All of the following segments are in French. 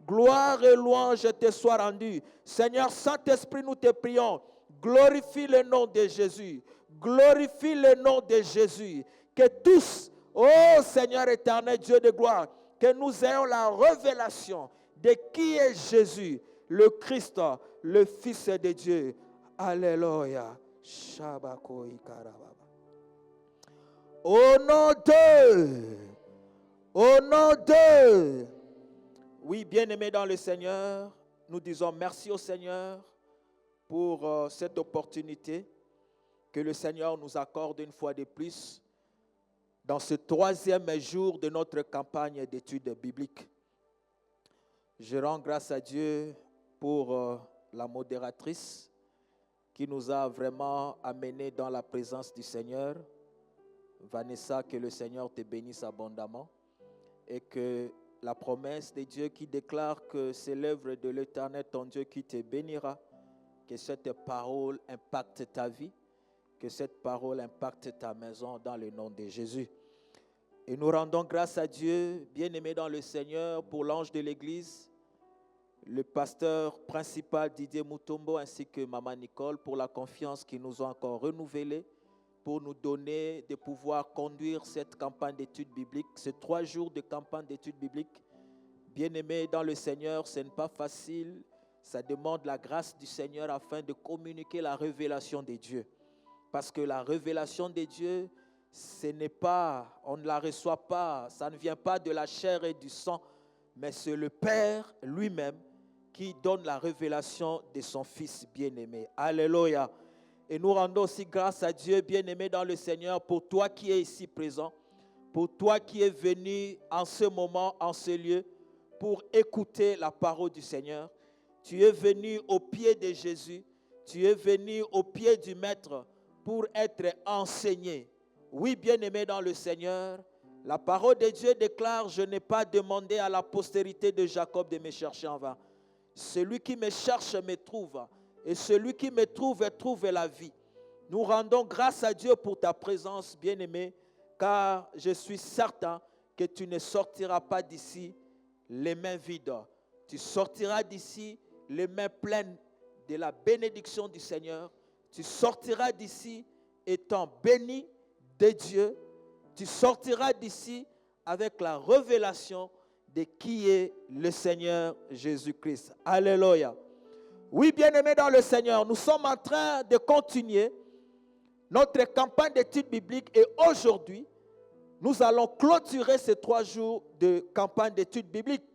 Gloire et louange te soient rendues. Seigneur Saint-Esprit, nous te prions. Glorifie le nom de Jésus. Glorifie le nom de Jésus. Que tous, ô Seigneur éternel, Dieu de gloire, que nous ayons la révélation de qui est Jésus, le Christ, le Fils de Dieu. Alléluia. Au nom de, oui, bien-aimés dans le Seigneur, nous disons merci au Seigneur pour cette opportunité que le Seigneur nous accorde une fois de plus dans ce 3e jour de notre campagne d'études bibliques. Je rends grâce à Dieu pour la modératrice qui nous a vraiment amenés dans la présence du Seigneur. Vanessa, que le Seigneur te bénisse abondamment et que la promesse de Dieu qui déclare que c'est l'œuvre de l'Éternel, ton Dieu, qui te bénira, que cette parole impacte ta vie, que cette parole impacte ta maison dans le nom de Jésus. Et nous rendons grâce à Dieu, bien-aimé dans le Seigneur, pour l'ange de l'Église, le pasteur principal Didier Mutombo ainsi que Maman Nicole pour la confiance qu'ils nous ont encore renouvelée pour nous donner de pouvoir conduire cette campagne d'études bibliques, ces 3 jours de campagne d'études bibliques. Bien-aimés dans le Seigneur, ce n'est pas facile, ça demande la grâce du Seigneur afin de communiquer la révélation de Dieu. Parce que la révélation de Dieu, ce n'est pas, on ne la reçoit pas, ça ne vient pas de la chair et du sang, mais c'est le Père lui-même qui donne la révélation de son Fils bien-aimé. Alléluia. Et nous rendons aussi grâce à Dieu, bien-aimé dans le Seigneur, pour toi qui es ici présent, pour toi qui es venu en ce moment, en ce lieu, pour écouter la parole du Seigneur. Tu es venu au pied de Jésus, tu es venu au pied du Maître pour être enseigné. Oui, bien-aimé dans le Seigneur, la parole de Dieu déclare, je n'ai pas demandé à la postérité de Jacob de me chercher en vain. Celui qui me cherche me trouve, et celui qui me trouve la vie. Nous rendons grâce à Dieu pour ta présence, bien-aimé, car je suis certain que tu ne sortiras pas d'ici les mains vides. Tu sortiras d'ici les mains pleines de la bénédiction du Seigneur. Tu sortiras d'ici étant béni de Dieu. Tu sortiras d'ici avec la révélation de qui est le Seigneur Jésus-Christ. Alléluia. Oui, bien-aimés dans le Seigneur, nous sommes en train de continuer notre campagne d'études bibliques et aujourd'hui, nous allons clôturer ces 3 jours de campagne d'études bibliques.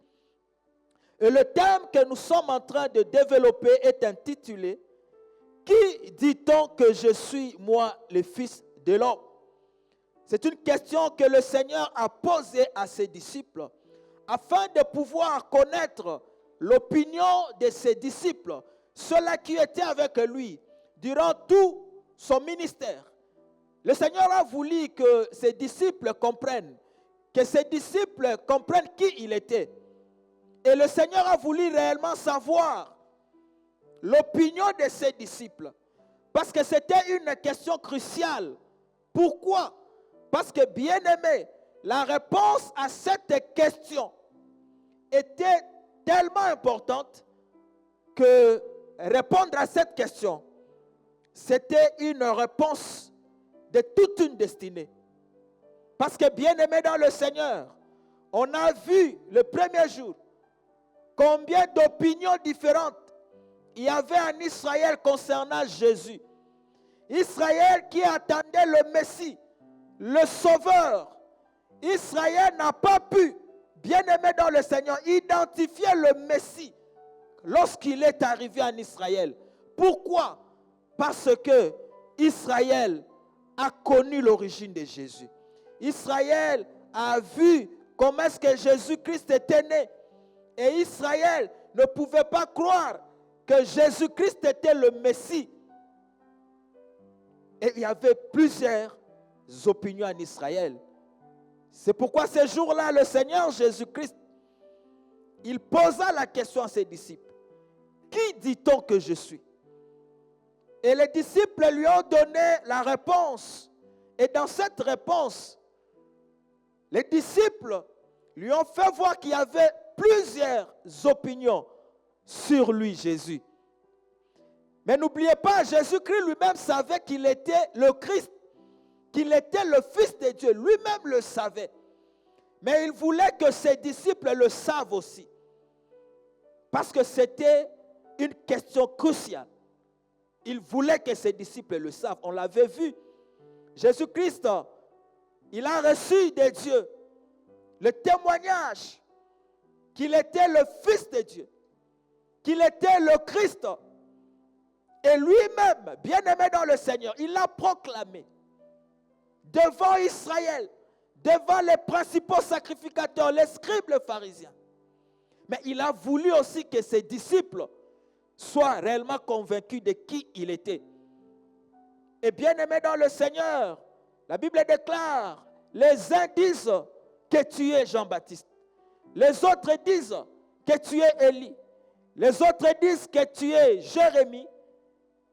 Et le thème que nous sommes en train de développer est intitulé « Qui dit-on que je suis, moi, le Fils de l'homme ?» C'est une question que le Seigneur a posée à ses disciples afin de pouvoir connaître l'opinion de ses disciples, ceux-là qui étaient avec lui durant tout son ministère. Le Seigneur a voulu que ses disciples comprennent, qui il était. Et le Seigneur a voulu réellement savoir l'opinion de ses disciples. Parce que c'était une question cruciale. Pourquoi? Parce que, bien-aimé, la réponse à cette question était tellement importante que répondre à cette question, c'était une réponse de toute une destinée. Parce que, bien-aimé dans le Seigneur, on a vu le premier jour combien d'opinions différentes il y avait en Israël concernant Jésus. Israël qui attendait le Messie, le Sauveur. Israël n'a pas pu, bien-aimé dans le Seigneur, identifier le Messie lorsqu'il est arrivé en Israël. Pourquoi? Parce que Israël a connu l'origine de Jésus. Israël a vu comment est-ce que Jésus-Christ était né. Et Israël ne pouvait pas croire que Jésus-Christ était le Messie. Et il y avait plusieurs opinions en Israël. C'est pourquoi ce jour-là, le Seigneur Jésus-Christ, il posa la question à ses disciples. Qui dit-on que je suis? Et les disciples lui ont donné la réponse. Et dans cette réponse, les disciples lui ont fait voir qu'il y avait plusieurs opinions sur lui, Jésus. Mais n'oubliez pas, Jésus-Christ lui-même savait qu'il était le Christ, qu'il était le Fils de Dieu. Lui-même le savait. Mais il voulait que ses disciples le savent aussi. Parce que c'était une question cruciale. Il voulait que ses disciples le savent. On l'avait vu. Jésus-Christ, il a reçu de Dieu le témoignage qu'il était le Fils de Dieu, qu'il était le Christ. Et lui-même, bien-aimé dans le Seigneur, il l'a proclamé devant Israël, devant les principaux sacrificateurs, les scribes, les pharisiens. Mais il a voulu aussi que ses disciples soient réellement convaincus de qui il était. Et bien-aimé dans le Seigneur, la Bible déclare, les uns disent que tu es Jean-Baptiste. Les autres disent que tu es Élie. Les autres disent que tu es Jérémie.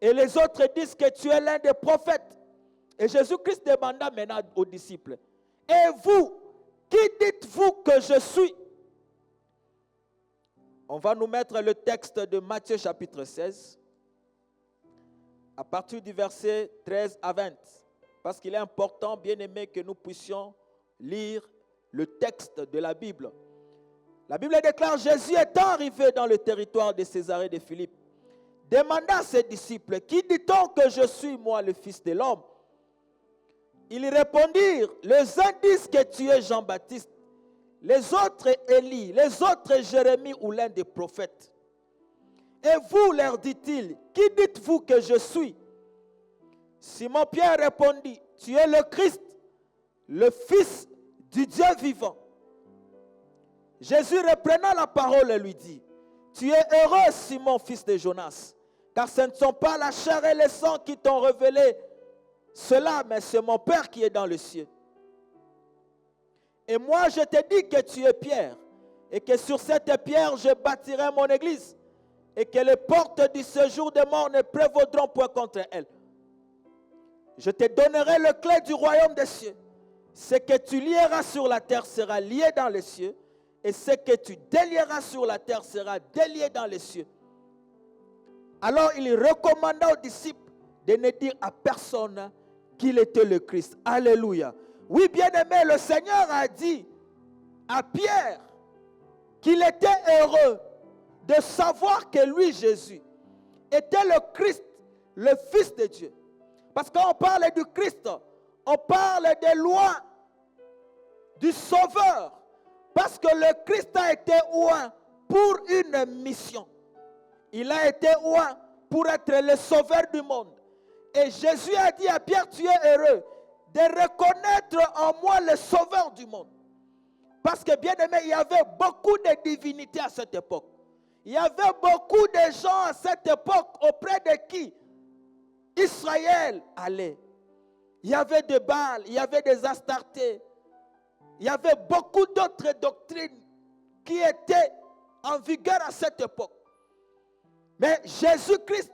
Et les autres disent que tu es l'un des prophètes. Et Jésus-Christ demanda maintenant aux disciples, et vous, qui dites-vous que je suis? On va nous mettre le texte de Matthieu chapitre 16, à partir du verset 13 à 20. Parce qu'il est important, bien aimé, que nous puissions lire le texte de la Bible. La Bible déclare, Jésus étant arrivé dans le territoire de Césarée de Philippe, demanda à ses disciples, qui dit-on que je suis, moi, le Fils de l'homme? Ils répondirent, les uns disent que tu es Jean-Baptiste, les autres Élie, les autres Jérémie ou l'un des prophètes. Et vous, leur dit-il, qui dites-vous que je suis? Simon-Pierre répondit, tu es le Christ, le Fils du Dieu vivant. Jésus reprenant la parole lui dit, tu es heureux, Simon, fils de Jonas, car ce ne sont pas la chair et le sang qui t'ont révélé cela, mais c'est mon Père qui est dans le ciel. Et moi, je te dis que tu es Pierre, et que sur cette pierre, je bâtirai mon église, et que les portes du séjour des morts ne prévaudront point contre elle. Je te donnerai le clé du royaume des cieux. Ce que tu lieras sur la terre sera lié dans les cieux, et ce que tu délieras sur la terre sera délié dans les cieux. Alors il recommanda aux disciples de ne dire à personne qu'il était le Christ. Alléluia. Oui, bien-aimé, le Seigneur a dit à Pierre qu'il était heureux de savoir que lui, Jésus, était le Christ, le Fils de Dieu. Parce qu'on parle du Christ, on parle des lois du Sauveur. Parce que le Christ a été oint pour une mission. Il a été oint pour être le Sauveur du monde. Et Jésus a dit à Pierre, tu es heureux de reconnaître en moi le Sauveur du monde. Parce que bien aimé, il y avait beaucoup de divinités à cette époque. Il y avait beaucoup de gens à cette époque auprès de qui Israël allait. Il y avait des Baals, il y avait des Astartés. Il y avait beaucoup d'autres doctrines qui étaient en vigueur à cette époque. Mais Jésus-Christ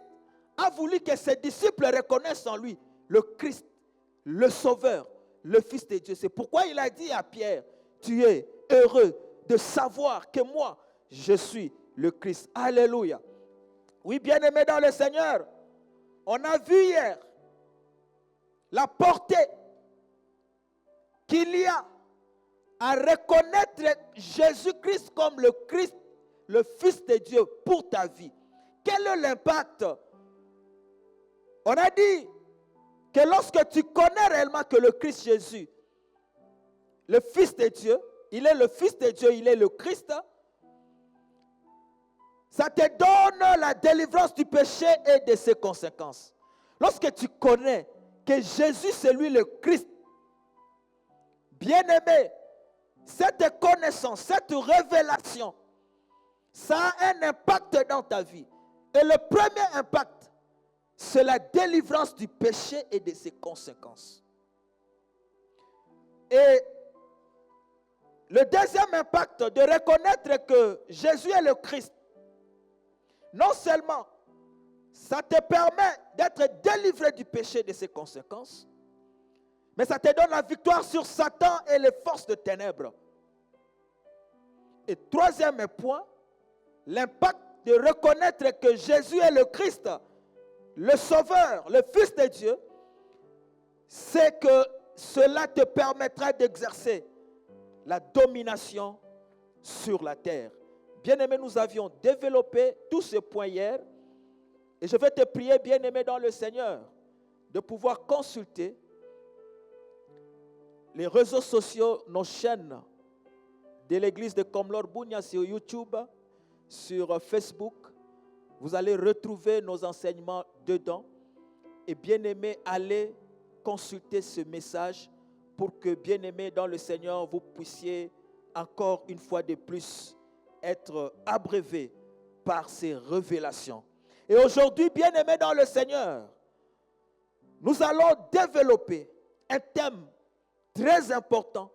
a voulu que ses disciples reconnaissent en lui le Christ, le Sauveur, le Fils de Dieu. C'est pourquoi il a dit à Pierre, tu es heureux de savoir que moi, je suis le Christ. Alléluia. Oui, bien-aimé dans le Seigneur, on a vu hier la portée qu'il y a à reconnaître Jésus-Christ comme le Christ, le Fils de Dieu pour ta vie. Quel est l'impact? On a dit que lorsque tu connais réellement que le Christ Jésus, le Fils de Dieu, il est le Fils de Dieu, il est le Christ, ça te donne la délivrance du péché et de ses conséquences. Lorsque tu connais que Jésus c'est lui le Christ, bien-aimé, cette connaissance, cette révélation, ça a un impact dans ta vie. Et le premier impact, c'est la délivrance du péché et de ses conséquences. Et le deuxième impact de reconnaître que Jésus est le Christ, non seulement ça te permet d'être délivré du péché et de ses conséquences, mais ça te donne la victoire sur Satan et les forces de ténèbres. Et troisième point, l'impact de reconnaître que Jésus est le Christ, le Sauveur, le Fils de Dieu, c'est que cela te permettra d'exercer la domination sur la terre. Bien-aimé, nous avions développé tous ces points hier. Et je vais te prier, bien-aimé dans le Seigneur, de pouvoir consulter les réseaux sociaux, nos chaînes de l'église de Komlor Bunia sur YouTube, sur Facebook. Vous allez retrouver nos enseignements dedans. Et bien-aimé, allez consulter ce message pour que, bien-aimé dans le Seigneur, vous puissiez encore une fois de plus être abreuvé par ces révélations. Et aujourd'hui, bien-aimé dans le Seigneur, nous allons développer un thème très important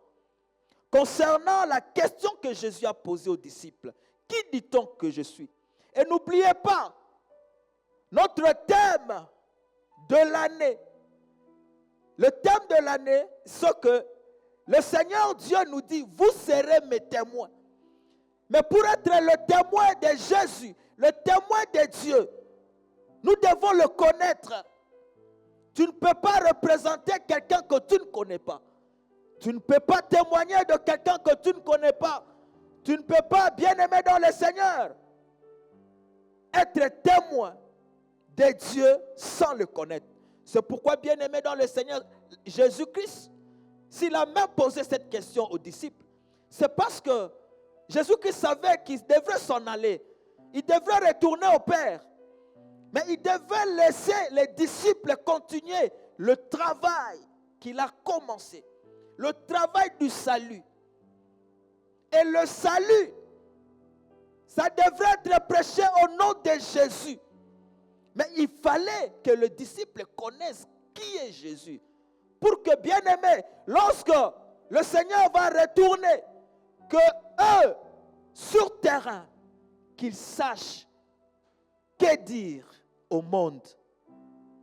concernant la question que Jésus a posée aux disciples. Qui dit-on que je suis? Et n'oubliez pas, notre thème de l'année, le thème de l'année, c'est que le Seigneur Dieu nous dit, vous serez mes témoins. Mais pour être le témoin de Jésus, le témoin de Dieu, nous devons le connaître. Tu ne peux pas représenter quelqu'un que tu ne connais pas. Tu ne peux pas témoigner de quelqu'un que tu ne connais pas. Tu ne peux pas, bien-aimé dans le Seigneur, être témoin de Dieu sans le connaître. C'est pourquoi, bien-aimé dans le Seigneur, Jésus-Christ, s'il a même posé cette question aux disciples, c'est parce que Jésus-Christ savait qu'il devrait s'en aller. Il devrait retourner au Père. Mais il devait laisser les disciples continuer le travail qu'il a commencé. Le travail du salut. Et le salut, ça devrait être prêché au nom de Jésus. Mais il fallait que le disciple connaisse qui est Jésus. Pour que, bien aimé, lorsque le Seigneur va retourner, que eux, sur terrain, qu'ils sachent que dire au monde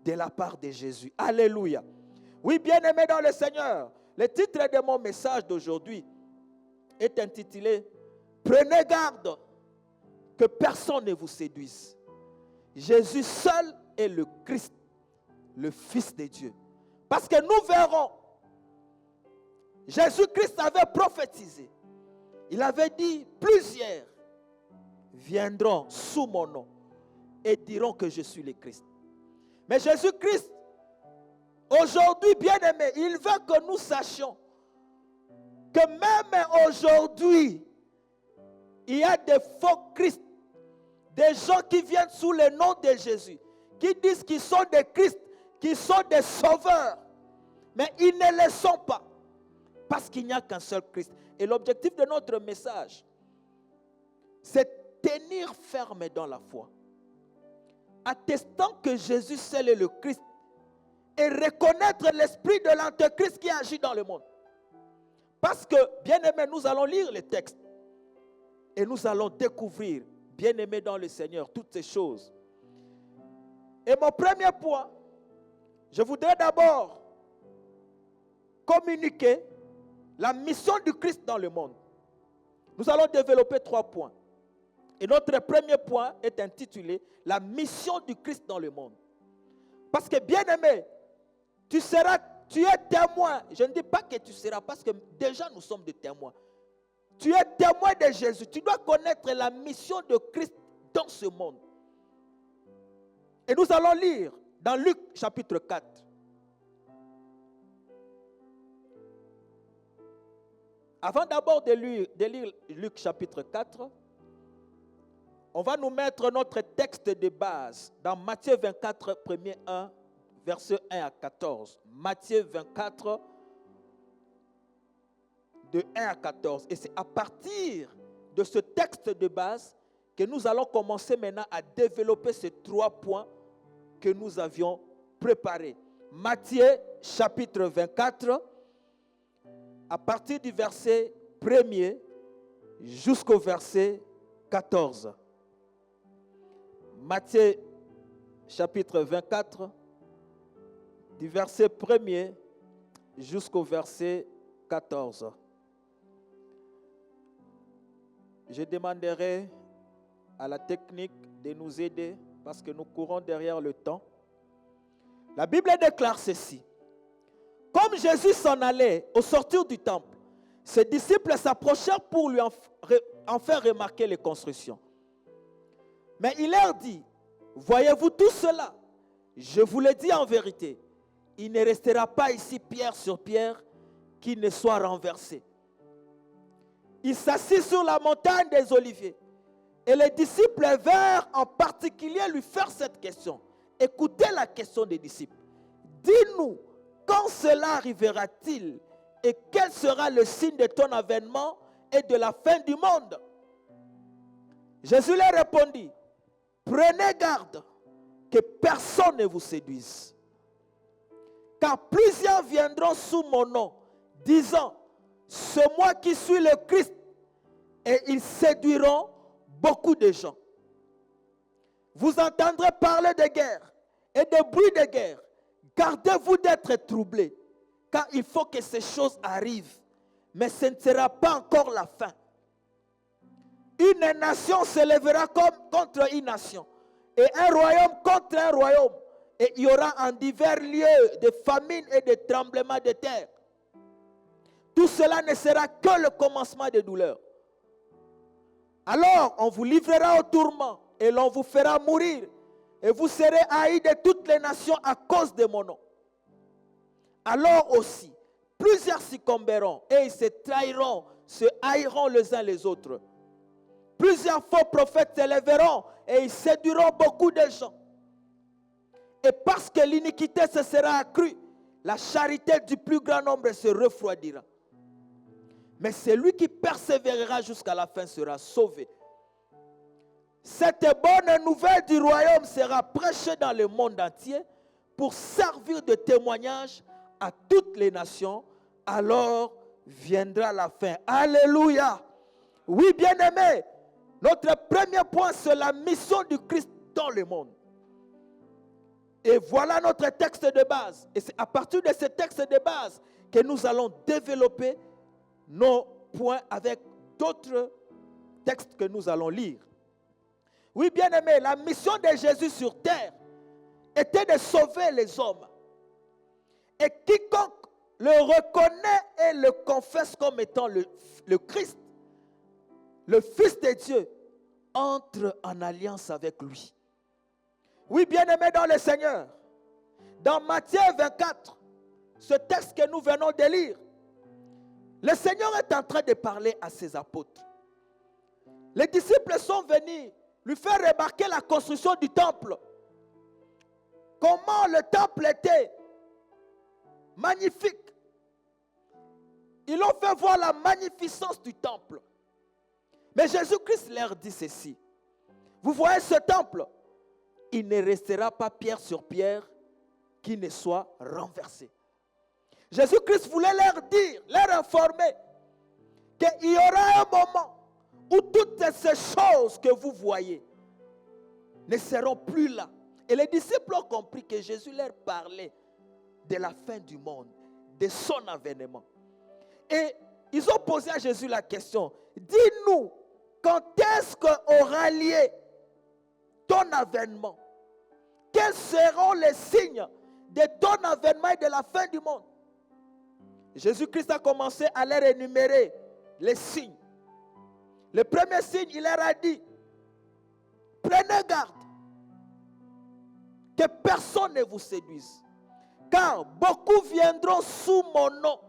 de la part de Jésus. Alléluia. Oui, bien aimé dans le Seigneur, le titre de mon message d'aujourd'hui est intitulé « Prenez garde que personne ne vous séduise. Jésus seul est le Christ, le Fils de Dieu. » Parce que nous verrons, Jésus-Christ avait prophétisé. Il avait dit, plusieurs viendront sous mon nom et diront que je suis le Christ. Mais Jésus-Christ, aujourd'hui, bien-aimé, il veut que nous sachions que même aujourd'hui, il y a des faux Christ, des gens qui viennent sous le nom de Jésus, qui disent qu'ils sont des Christ, qu'ils sont des sauveurs, mais ils ne le sont pas, parce qu'il n'y a qu'un seul Christ. Et l'objectif de notre message, c'est tenir ferme dans la foi, attestant que Jésus seul est le Christ, et reconnaître l'esprit de l'antéchrist qui agit dans le monde. Parce que, bien-aimés, nous allons lire les textes et nous allons découvrir, bien-aimés dans le Seigneur, toutes ces choses. Et mon premier point, je voudrais d'abord communiquer la mission du Christ dans le monde. Nous allons développer 3 points. Et notre premier point est intitulé « La mission du Christ dans le monde ». Parce que, bien-aimé, tu es témoin. Je ne dis pas que tu seras, parce que déjà nous sommes des témoins. Tu es témoin de Jésus. Tu dois connaître la mission de Christ dans ce monde. Et nous allons lire dans Luc chapitre 4. Avant d'abord de lire Luc chapitre 4, on va nous mettre notre texte de base dans Matthieu 24, premier 1, versets 1 à 14. Matthieu 24, de 1 à 14. Et c'est à partir de ce texte de base que nous allons commencer maintenant à développer ces 3 points que nous avions préparés. Matthieu chapitre 24, à partir du verset 1er jusqu'au verset 14. Matthieu chapitre 24, du verset 1er jusqu'au verset 14. Je demanderai à la technique de nous aider parce que nous courons derrière le temps. La Bible déclare ceci. Comme Jésus s'en allait au sortir du temple, ses disciples s'approchèrent pour lui en faire remarquer les constructions. Mais il leur dit, voyez-vous tout cela? Je vous le dis en vérité, il ne restera pas ici pierre sur pierre qui ne soit renversé. Il s'assit sur la montagne des Oliviers. Et les disciples vinrent en particulier lui faire cette question. Écoutez la question des disciples. Dis-nous, quand cela arrivera-t-il et quel sera le signe de ton avènement et de la fin du monde? Jésus leur répondit, prenez garde que personne ne vous séduise. Car plusieurs viendront sous mon nom, disant, c'est moi qui suis le Christ, et ils séduiront beaucoup de gens. Vous entendrez parler de guerre et de bruit de guerre. Gardez-vous d'être troublés, car il faut que ces choses arrivent, mais ce ne sera pas encore la fin. Une nation se lèvera contre une nation, et un royaume contre un royaume, et il y aura en divers lieux de famines et de tremblements de terre. Tout cela ne sera que le commencement des douleurs. Alors on vous livrera au tourment et l'on vous fera mourir et vous serez haïs de toutes les nations à cause de mon nom. Alors aussi, plusieurs succomberont et ils se trahiront, se haïront les uns les autres. Plusieurs faux prophètes se lèveront et ils séduiront beaucoup de gens. Et parce que l'iniquité se sera accrue, la charité du plus grand nombre se refroidira. Mais celui qui persévérera jusqu'à la fin sera sauvé. Cette bonne nouvelle du royaume sera prêchée dans le monde entier pour servir de témoignage à toutes les nations. Alors viendra la fin. Alléluia. Oui, bien-aimés, notre premier point, c'est la mission du Christ dans le monde. Et voilà notre texte de base. Et c'est à partir de ce texte de base que nous allons développer nos points avec d'autres textes que nous allons lire. Oui, bien-aimés, la mission de Jésus sur terre était de sauver les hommes. Et quiconque le reconnaît et le confesse comme étant le Christ, le Fils de Dieu, entre en alliance avec lui. Oui, bien-aimés dans le Seigneur, dans Matthieu 24, ce texte que nous venons de lire, le Seigneur est en train de parler à ses apôtres. Les disciples sont venus lui faire remarquer la construction du temple. Comment le temple était magnifique. Ils ont fait voir la magnificence du temple. Mais Jésus-Christ leur dit ceci. Vous voyez ce temple? Il ne restera pas pierre sur pierre qui ne soit renversé. Jésus-Christ voulait leur dire, leur informer qu'il y aura un moment où toutes ces choses que vous voyez ne seront plus là. Et les disciples ont compris que Jésus leur parlait de la fin du monde, de son avènement. Et ils ont posé à Jésus la question, dis-nous, quand est-ce qu'aura lieu ton avènement? Quels seront les signes de ton avènement et de la fin du monde? Jésus-Christ a commencé à leur énumérer les signes. Le premier signe, il leur a dit, prenez garde que personne ne vous séduise, car beaucoup viendront sous mon nom,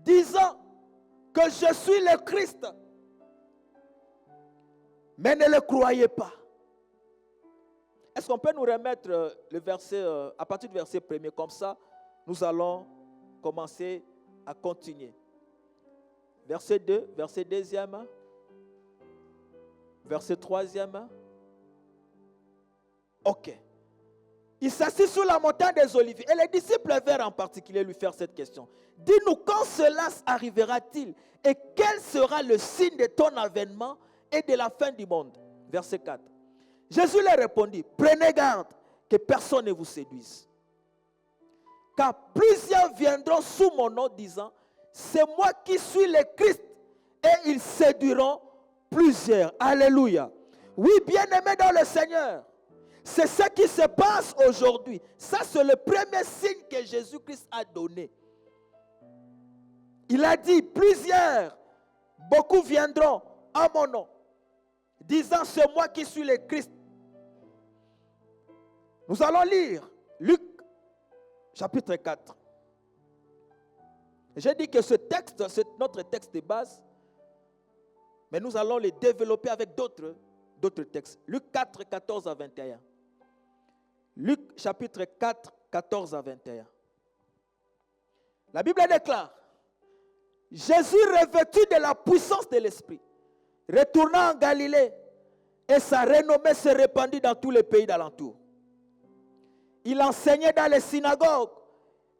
disant que je suis le Christ, mais ne le croyez pas. Est-ce qu'on peut nous remettre le verset, à partir du verset 1er, comme ça, nous allons commencer à continuer. Verset 2, verset 2e, verset 3e. Ok. Il s'assit sur la montagne des Oliviers. Et les disciples vinrent en particulier lui faire cette question. Dis-nous, quand cela arrivera-t-il? Et quel sera le signe de ton avènement et de la fin du monde? Verset 4. Jésus leur répondit, prenez garde que personne ne vous séduise. Car plusieurs viendront sous mon nom disant, c'est moi qui suis le Christ, et ils séduiront Plusieurs. Alléluia. Oui, bien-aimés dans le Seigneur. C'est ce qui se passe aujourd'hui. Ça, c'est le premier signe que Jésus-Christ a donné. Il a dit, plusieurs, beaucoup viendront en mon nom, disant, c'est moi qui suis le Christ. Nous allons lire Luc, chapitre 4. J'ai dit que ce texte, c'est notre texte de base, mais nous allons le développer avec d'autres textes. Luc 4, 14 à 21. Luc chapitre 4, 14 à 21. La Bible déclare, Jésus revêtu de la puissance de l'Esprit, retourna en Galilée et sa renommée se répandit dans tous les pays d'alentour. Il enseignait dans les synagogues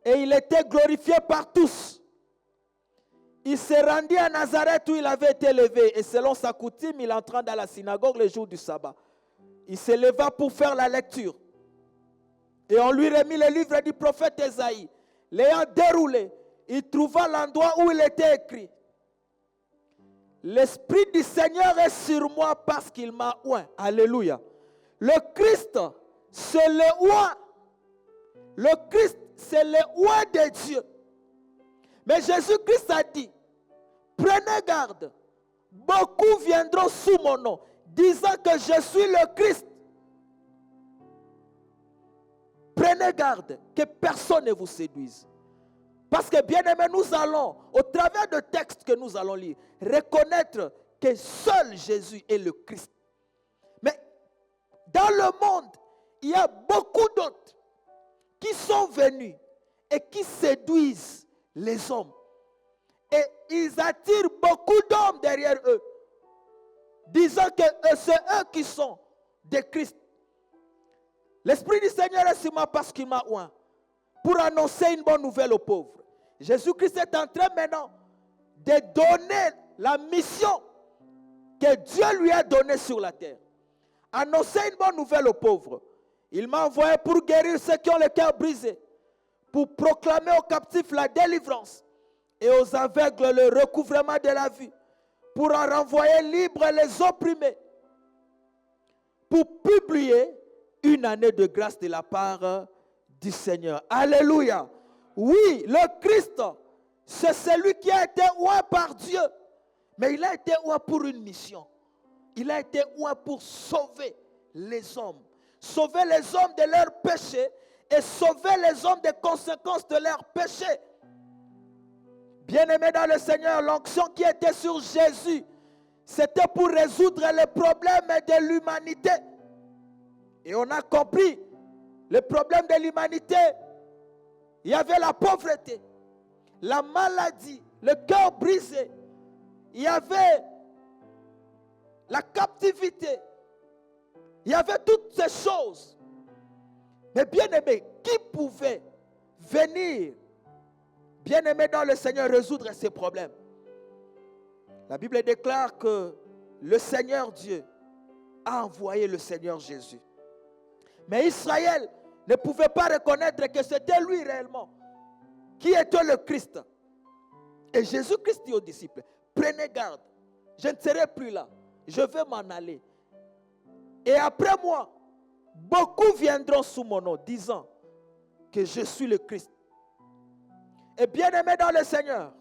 et il était glorifié par tous. Il se rendit à Nazareth où il avait été élevé et selon sa coutume, il entra dans la synagogue le jour du sabbat. Il se leva pour faire la lecture. Et on lui remit le livre du prophète Ésaïe. L'ayant déroulé, il trouva l'endroit où il était écrit. L'Esprit du Seigneur est sur moi parce qu'il m'a oint. Alléluia. Le Christ, c'est le oint. Le Christ, c'est le oint de Dieu. Mais Jésus-Christ a dit, prenez garde, beaucoup viendront sous mon nom, disant que je suis le Christ. Prenez garde que personne ne vous séduise. Parce que bien aimé, nous allons, au travers de textes que nous allons lire, reconnaître que seul Jésus est le Christ. Mais dans le monde, il y a beaucoup d'autres qui sont venus et qui séduisent les hommes. Et ils attirent beaucoup d'hommes derrière eux, disant que c'est eux qui sont des Christ. L'Esprit du Seigneur est sur moi parce qu'il m'a oint pour annoncer une bonne nouvelle aux pauvres. Jésus-Christ est en train maintenant de donner la mission que Dieu lui a donnée sur la terre. Annoncer une bonne nouvelle aux pauvres. Il m'a envoyé pour guérir ceux qui ont le cœur brisé, pour proclamer aux captifs la délivrance et aux aveugles le recouvrement de la vue, pour en renvoyer libres les opprimés, pour publier une année de grâce de la part du Seigneur. Alléluia. Oui, le Christ, c'est celui qui a été oint par Dieu. Mais il a été oint pour une mission. Il a été oint pour sauver les hommes. Sauver les hommes de leurs péchés et sauver les hommes des conséquences de leurs péchés. Bien-aimés dans le Seigneur, l'onction qui était sur Jésus, c'était pour résoudre les problèmes de l'humanité. Et on a compris le problème de l'humanité. Il y avait la pauvreté, la maladie, le cœur brisé. Il y avait la captivité. Il y avait toutes ces choses. Mais bien aimé, qui pouvait venir, bien aimé dans le Seigneur, résoudre ces problèmes? La Bible déclare que le Seigneur Dieu a envoyé le Seigneur Jésus. Mais Israël ne pouvait pas reconnaître que c'était lui réellement qui était le Christ. Et Jésus-Christ dit aux disciples, prenez garde, je ne serai plus là, je vais m'en aller. Et après moi, beaucoup viendront sous mon nom, disant que je suis le Christ. Et bien aimé dans le Seigneur,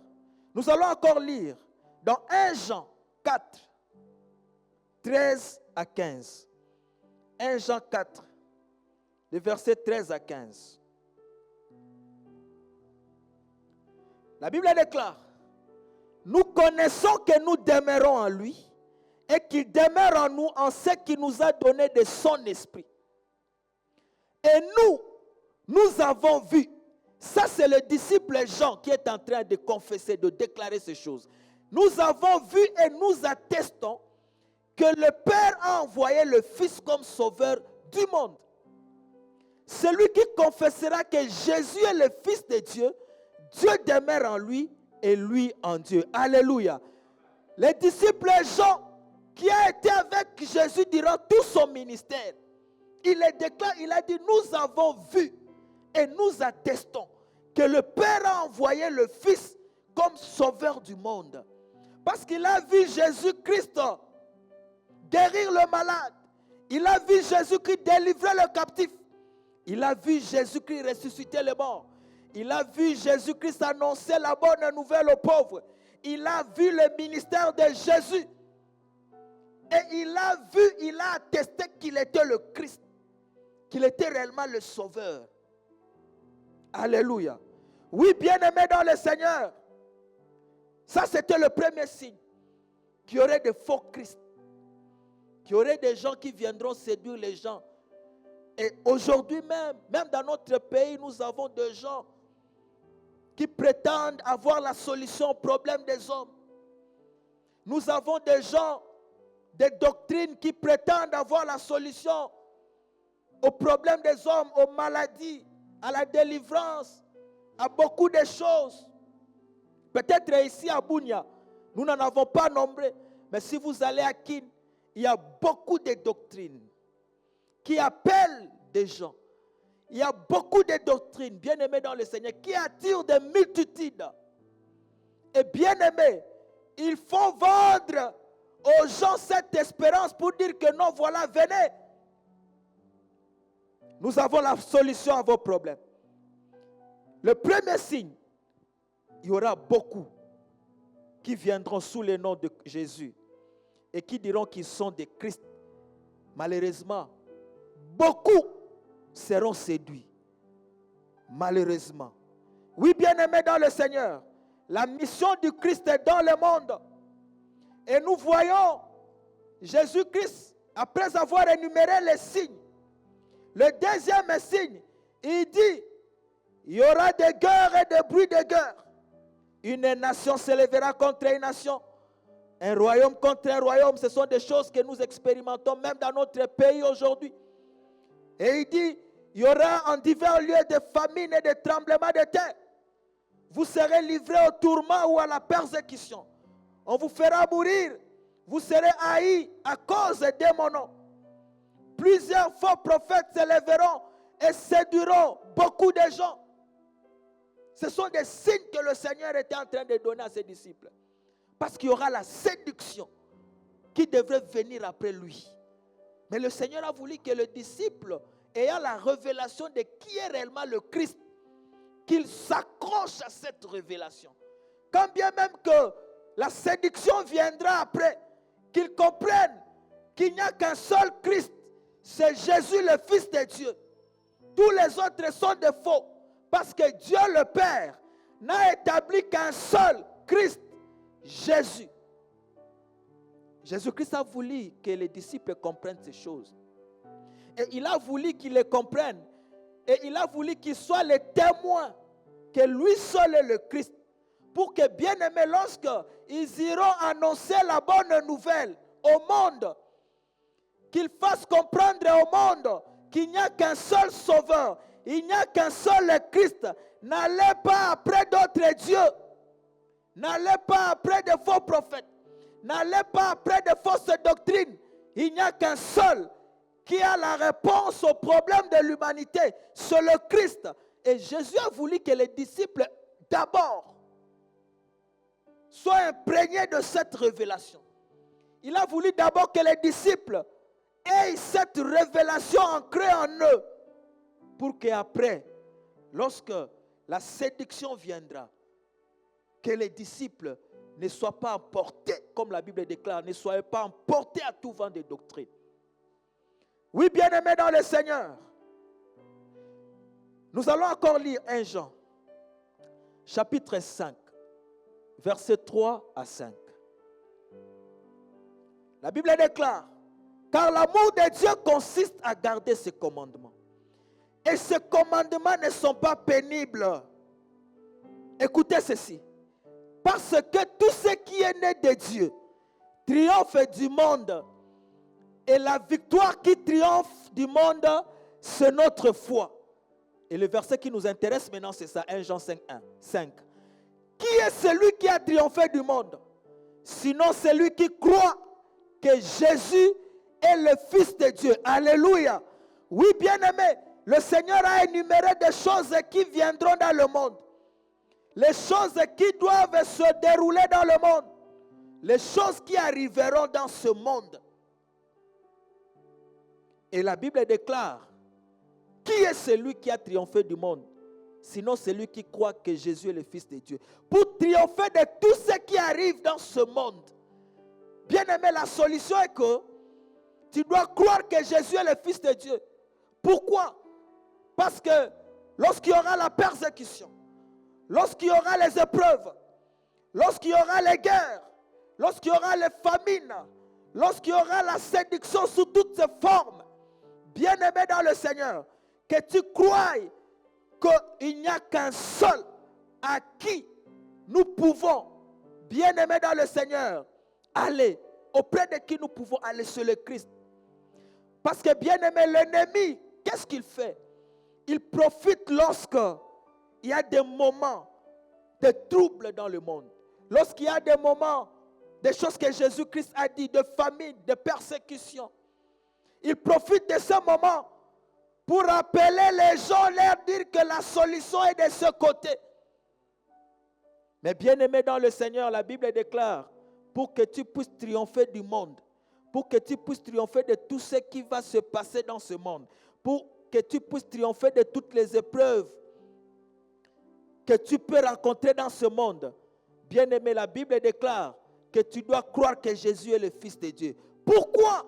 nous allons encore lire dans 1 Jean 4, 13 à 15. 1 Jean 4, les versets 13 à 15. La Bible déclare, nous connaissons que nous demeurons en lui et qu'il demeure en nous en ce qu'il nous a donné de son esprit. Et nous avons vu, ça c'est le disciple Jean qui est en train de confesser, de déclarer ces choses. Nous avons vu et nous attestons que le Père a envoyé le Fils comme sauveur du monde. Celui qui confessera que Jésus est le Fils de Dieu, Dieu demeure en lui et lui en Dieu. Alléluia. Les disciples Jean, qui a été avec Jésus durant tout son ministère, il le déclare, il a dit, nous avons vu et nous attestons que le Père a envoyé le Fils comme sauveur du monde. Parce qu'il a vu Jésus-Christ guérir le malade. Il a vu Jésus-Christ délivrer le captif. Il a vu Jésus-Christ ressusciter les morts. Il a vu Jésus-Christ annoncer la bonne nouvelle aux pauvres. Il a vu le ministère de Jésus. Et il a attesté qu'il était le Christ. Qu'il était réellement le Sauveur. Alléluia. Oui, bien-aimés dans le Seigneur. Ça, c'était le premier signe. Qu'il y aurait des faux Christ. Qu'il y aurait des gens qui viendront séduire les gens. Et aujourd'hui même dans notre pays, nous avons des gens qui prétendent avoir la solution aux problèmes des hommes. Nous avons des gens, des doctrines qui prétendent avoir la solution aux problèmes des hommes, aux maladies, à la délivrance, à beaucoup de choses. Peut-être ici à Bunia, nous n'en avons pas nombreux, mais si vous allez à Kin, il y a beaucoup de doctrines qui appellent des gens. Il y a beaucoup de doctrines, bien-aimées dans le Seigneur, qui attirent des multitudes. Et bien-aimés, il faut vendre aux gens cette espérance pour dire que non, voilà, venez. Nous avons la solution à vos problèmes. Le premier signe, il y aura beaucoup qui viendront sous le nom de Jésus et qui diront qu'ils sont des Christ. Malheureusement, beaucoup seront séduits. Malheureusement. Oui, bien-aimés dans le Seigneur, la mission du Christ est dans le monde. Et nous voyons Jésus-Christ, après avoir énuméré les signes, le deuxième signe, il dit, il y aura des guerres et des bruits de guerre. Une nation s'élèvera contre une nation. Un royaume contre un royaume. Ce sont des choses que nous expérimentons même dans notre pays aujourd'hui. Et il dit, il y aura en divers lieux des famines et des tremblements de terre. Vous serez livrés au tourment ou à la persécution. On vous fera mourir. Vous serez haïs à cause de mon nom. Plusieurs faux prophètes s'élèveront et séduiront beaucoup de gens. Ce sont des signes que le Seigneur était en train de donner à ses disciples. Parce qu'il y aura la séduction qui devrait venir après lui. Mais le Seigneur a voulu que le disciple, ayant la révélation de qui est réellement le Christ, qu'il s'accroche à cette révélation. Quand bien même que la séduction viendra après, qu'il comprenne qu'il n'y a qu'un seul Christ, c'est Jésus le Fils de Dieu. Tous les autres sont des faux. Parce que Dieu le Père n'a établi qu'un seul Christ, Jésus. Jésus-Christ a voulu que les disciples comprennent ces choses. Et il a voulu qu'ils les comprennent. Et il a voulu qu'ils soient les témoins que lui seul est le Christ. Pour que, bien-aimés, lorsqu'ils iront annoncer la bonne nouvelle au monde, qu'ils fassent comprendre au monde qu'il n'y a qu'un seul sauveur, il n'y a qu'un seul Christ. N'allez pas après d'autres dieux. N'allez pas après de faux prophètes. N'allez pas après de fausses doctrines. Il n'y a qu'un seul qui a la réponse aux problèmes de l'humanité. C'est le Christ. Et Jésus a voulu que les disciples, d'abord, soient imprégnés de cette révélation. Il a voulu d'abord que les disciples aient cette révélation ancrée en eux. Pour qu'après, lorsque la séduction viendra, que les disciples ne soient pas emportés, comme la Bible déclare, ne soient pas emportés à tout vent de doctrine. Oui, bien-aimés dans le Seigneur, nous allons encore lire 1 Jean, chapitre 5, versets 3 à 5. La Bible déclare, car l'amour de Dieu consiste à garder ses commandements. Et ces commandements ne sont pas pénibles. Écoutez ceci. Parce que tout ce qui est né de Dieu triomphe du monde. Et la victoire qui triomphe du monde, c'est notre foi. Et le verset qui nous intéresse maintenant, c'est ça, 1 Jean 5, 5. Qui est celui qui a triomphé du monde? Sinon celui qui croit que Jésus est le Fils de Dieu. Alléluia. Oui, bien-aimé, le Seigneur a énuméré des choses qui viendront dans le monde. Les choses qui doivent se dérouler dans le monde. Les choses qui arriveront dans ce monde. Et la Bible déclare, qui est celui qui a triomphé du monde? Sinon celui qui croit que Jésus est le Fils de Dieu. Pour triompher de tout ce qui arrive dans ce monde. Bien aimé, la solution est que tu dois croire que Jésus est le Fils de Dieu. Pourquoi? Parce que lorsqu'il y aura la persécution, lorsqu'il y aura les épreuves, lorsqu'il y aura les guerres, lorsqu'il y aura les famines, lorsqu'il y aura la séduction sous toutes ses formes, bien aimé dans le Seigneur, que tu crois qu'il n'y a qu'un seul à qui nous pouvons, bien aimé dans le Seigneur, aller, auprès de qui nous pouvons aller, sur le Christ. Parce que bien aimé, l'ennemi, qu'est-ce qu'il fait? Il profite lorsqu'il y a des moments de troubles dans le monde. Lorsqu'il y a des moments, des choses que Jésus-Christ a dit, de famine, de persécution. Il profite de ce moment pour appeler les gens, leur dire que la solution est de ce côté. Mais bien aimé dans le Seigneur, la Bible déclare, pour que tu puisses triompher du monde, pour que tu puisses triompher de tout ce qui va se passer dans ce monde, pour que tu puisses triompher de toutes les épreuves que tu peux rencontrer dans ce monde. Bien aimé, la Bible déclare que tu dois croire que Jésus est le Fils de Dieu. Pourquoi?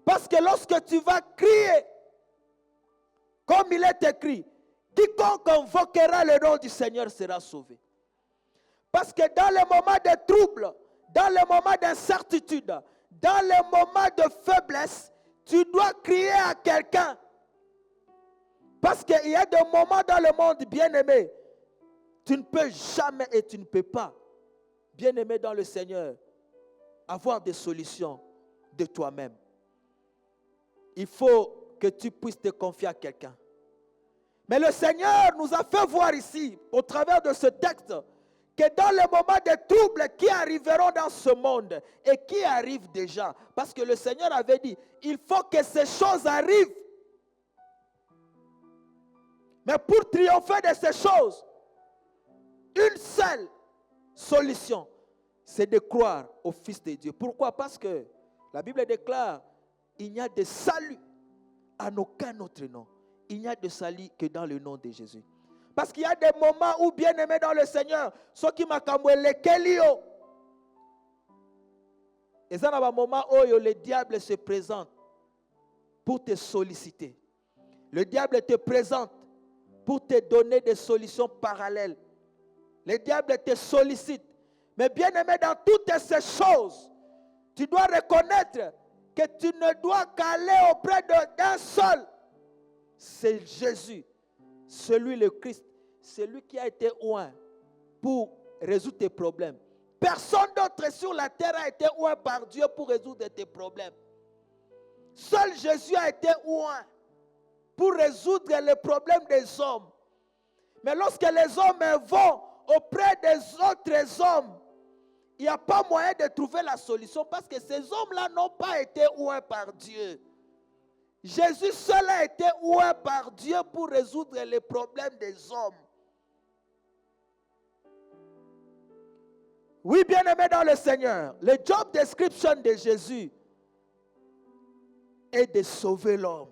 Parce que lorsque tu vas crier, comme il est écrit, quiconque invoquera le nom du Seigneur sera sauvé. Parce que dans les moments de trouble, dans les moments d'incertitude, dans les moments de faiblesse, tu dois crier à quelqu'un. Parce qu'il y a des moments dans le monde, bien-aimé, tu ne peux jamais et tu ne peux pas, bien-aimé dans le Seigneur, avoir des solutions de toi-même. Il faut que tu puisses te confier à quelqu'un. Mais le Seigneur nous a fait voir ici, au travers de ce texte, que dans les moments de troubles qui arriveront dans ce monde et qui arrivent déjà, parce que le Seigneur avait dit, il faut que ces choses arrivent. Mais pour triompher de ces choses, une seule solution, c'est de croire au Fils de Dieu. Pourquoi? Parce que la Bible déclare, il n'y a de salut en aucun autre nom. Il n'y a de salut que dans le nom de Jésus. Parce qu'il y a des moments où, bien aimé dans le Seigneur, ceux qui m'ont les kelio. Et ça, dans un moment où le diable se présente pour te solliciter. Le diable te présente pour te donner des solutions parallèles. Le diable te sollicite. Mais bien aimé, dans toutes ces choses, tu dois reconnaître que tu ne dois qu'aller auprès d'un seul. C'est Jésus, celui le Christ, celui qui a été oint pour résoudre tes problèmes. Personne d'autre sur la terre a été oint par Dieu pour résoudre tes problèmes. Seul Jésus a été oint pour résoudre les problèmes des hommes. Mais lorsque les hommes vont auprès des autres hommes, il n'y a pas moyen de trouver la solution parce que ces hommes-là n'ont pas été oints par Dieu. Jésus seul a été oint par Dieu pour résoudre les problèmes des hommes. Oui, bien-aimé dans le Seigneur, le job description de Jésus est de sauver l'homme.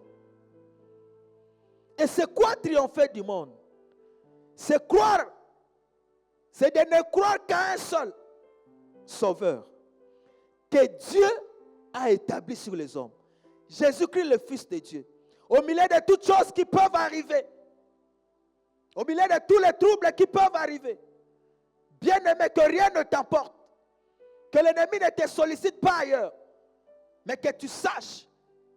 Et c'est quoi triompher du monde? C'est croire, c'est de ne croire qu'à un seul Sauveur que Dieu a établi sur les hommes. Jésus-Christ, le Fils de Dieu. Au milieu de toutes choses qui peuvent arriver, au milieu de tous les troubles qui peuvent arriver, bien-aimé, que rien ne t'emporte, que l'ennemi ne te sollicite pas ailleurs, mais que tu saches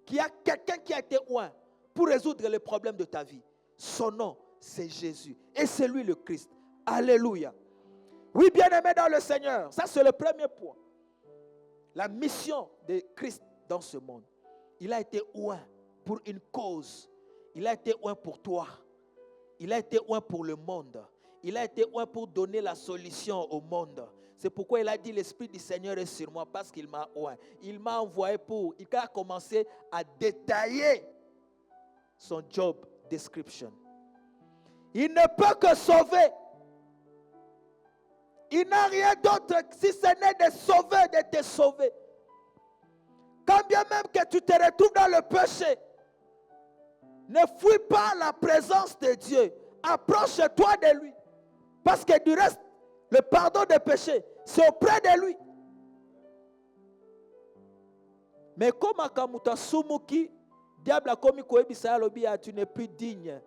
qu'il y a quelqu'un qui a été oint pour résoudre les problèmes de ta vie. Son nom, c'est Jésus. Et c'est lui le Christ. Alléluia. Oui, bien-aimé dans le Seigneur, ça c'est le premier point. La mission de Christ dans ce monde. Il a été oint pour une cause. Il a été oint pour toi. Il a été oint pour le monde. Il a été oint pour donner la solution au monde. C'est pourquoi il a dit, l'Esprit du Seigneur est sur moi parce qu'il m'a oint. Il m'a envoyé pour, il a commencé à détailler son job description. Il ne peut que sauver. Il n'a rien d'autre si ce n'est de sauver, de te sauver. Quand bien même que tu te retrouves dans le péché, ne fuis pas la présence de Dieu. Approche-toi de lui. Parce que du reste, le pardon des péchés, c'est auprès de lui. Mais comme Akamuta Sumuki, diable a commis Koebisa, tu n'es plus digne